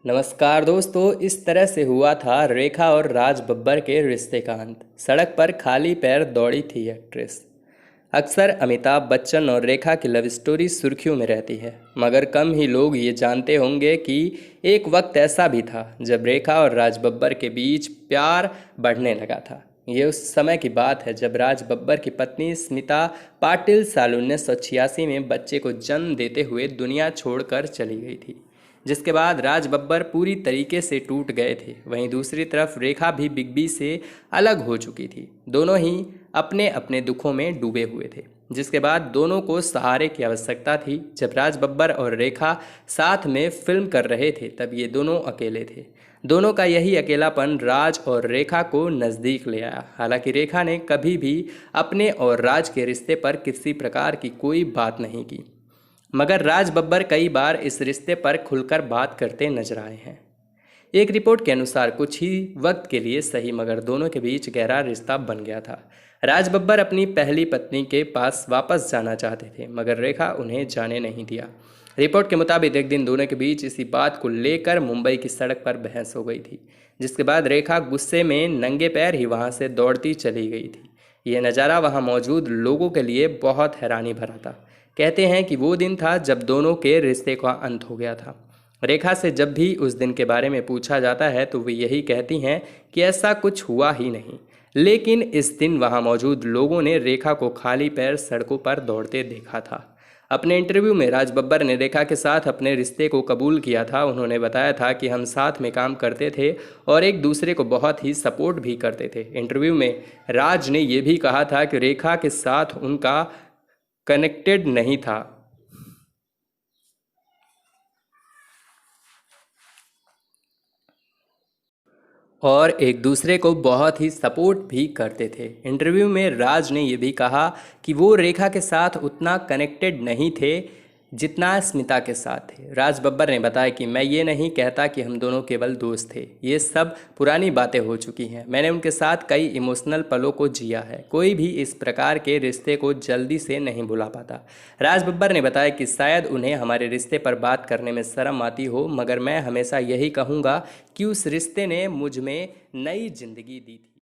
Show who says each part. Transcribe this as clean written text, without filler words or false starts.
Speaker 1: नमस्कार दोस्तों। इस तरह से हुआ था रेखा और राज बब्बर के रिश्ते का अंत। सड़क पर खाली पैर दौड़ी थी एक्ट्रेस। अक्सर अमिताभ बच्चन और रेखा की लव स्टोरी सुर्खियों में रहती है, मगर कम ही लोग ये जानते होंगे कि एक वक्त ऐसा भी था जब रेखा और राज बब्बर के बीच प्यार बढ़ने लगा था। ये उस समय की बात है जब राज बब्बर की पत्नी स्मिता पाटिल साल 1986 में बच्चे को जन्म देते हुए दुनिया छोड़कर चली गई थी, जिसके बाद राज बब्बर पूरी तरीके से टूट गए थे। वहीं दूसरी तरफ रेखा भी बिग बी से अलग हो चुकी थी। दोनों ही अपने अपने दुखों में डूबे हुए थे, जिसके बाद दोनों को सहारे की आवश्यकता थी। जब राज बब्बर और रेखा साथ में फिल्म कर रहे थे तब ये दोनों अकेले थे। दोनों का यही अकेलापन राज और रेखा को नज़दीक ले आया। हालांकि रेखा ने कभी भी अपने और राज के रिश्ते पर किसी प्रकार की कोई बात नहीं की, मगर राज बब्बर कई बार इस रिश्ते पर खुलकर बात करते नजर आए हैं। एक रिपोर्ट के अनुसार कुछ ही वक्त के लिए सही, मगर दोनों के बीच गहरा रिश्ता बन गया था। राज बब्बर अपनी पहली पत्नी के पास वापस जाना चाहते थे, मगर रेखा उन्हें जाने नहीं दिया। रिपोर्ट के मुताबिक एक दिन दोनों के बीच इसी बात को लेकर मुंबई की सड़क पर बहस हो गई थी, जिसके बाद रेखा गुस्से में नंगे पैर ही वहां से दौड़ती चली गई थी। यह नज़ारा वहां मौजूद लोगों के लिए बहुत हैरानी भरा था। कहते हैं कि वो दिन था जब दोनों के रिश्ते का अंत हो गया था। रेखा से जब भी उस दिन के बारे में पूछा जाता है तो वे यही कहती हैं कि ऐसा कुछ हुआ ही नहीं। लेकिन इस दिन वहां मौजूद लोगों ने रेखा को खाली पैर सड़कों पर दौड़ते देखा था। अपने इंटरव्यू में राज बब्बर ने रेखा के साथ अपने रिश्ते को कबूल किया था। उन्होंने बताया था कि हम साथ में काम करते थे और एक दूसरे को बहुत ही सपोर्ट भी करते थे। इंटरव्यू में राज ने यह भी कहा था कि रेखा के साथ उनका कनेक्टेड नहीं था और एक दूसरे को बहुत ही सपोर्ट भी करते थे। इंटरव्यू में राज ने यह भी कहा कि वो रेखा के साथ उतना कनेक्टेड नहीं थे जितना स्मिता के साथ थे। राज बब्बर ने बताया कि मैं ये नहीं कहता कि हम दोनों केवल दोस्त थे, ये सब पुरानी बातें हो चुकी हैं। मैंने उनके साथ कई इमोशनल पलों को जिया है। कोई भी इस प्रकार के रिश्ते को जल्दी से नहीं भुला पाता। राज बब्बर ने बताया कि शायद उन्हें हमारे रिश्ते पर बात करने में शर्म आती हो, मगर मैं हमेशा यही कहूँगा कि उस रिश्ते ने मुझ में नई जिंदगी दी थी।